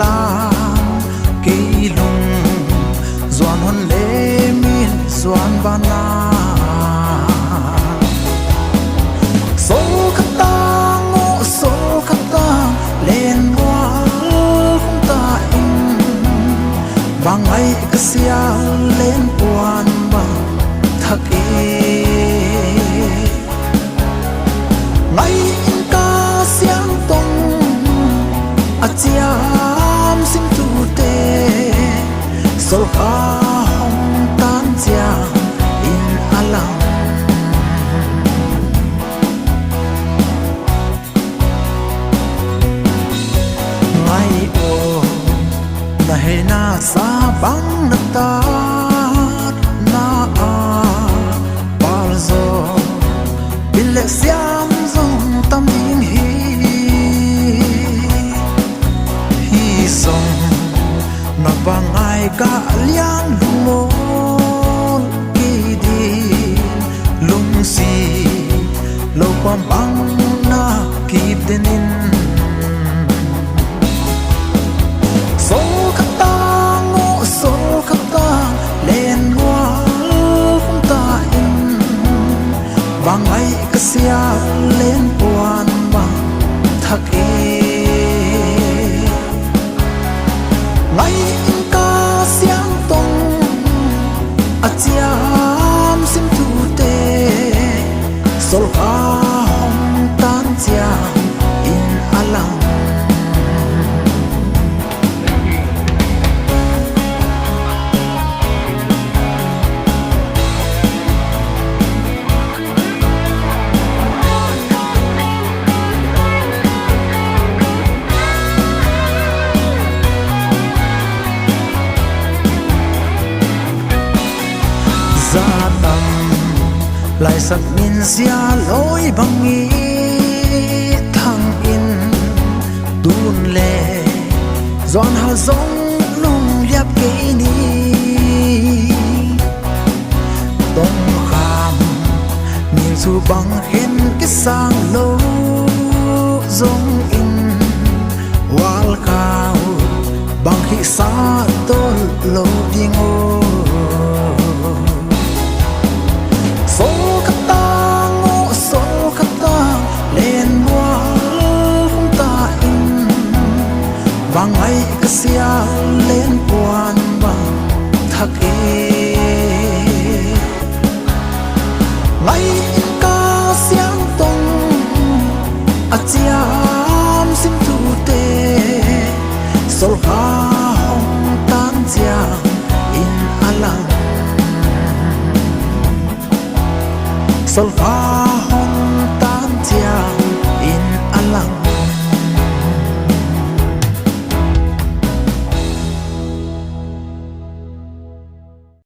lang kỳ lung doan hon lê min doan bana số khắp ta ngộ số khắp ta lên hoa không ta in bằng ngày cái xia lên quan bằng thật ý ngày ca xiang tông a chiam sim tu te sol kha hong tan chia in alam ngày o na he na sa bang na ta na a balzo bile siam zong tam ding hi song na bangai ka lian lumo ki di lung si lo pam bang na kip denin so kata ngo so kata len wa không ta in bangai ka sia len puan bang thak e ngày ca xiang tông a chiam sim tu te sol kha hong tan chia in alam gia tâm lại sắc min xia lối bằng nghĩ thăng in đun lệ giòn hào giống lung liệp kỹ ni tông kham nhìn su bằng khen cái sang lâu giống in wal cao bằng khi xa tôi lâu đi ngô số khắp ta ngộ số khắp ta lên hoa không ta in và ngày cái xia lên quan bằng thật ý ngày ca xiang tông a chiam sim tu te sol kha hong tan chia in alam sol kha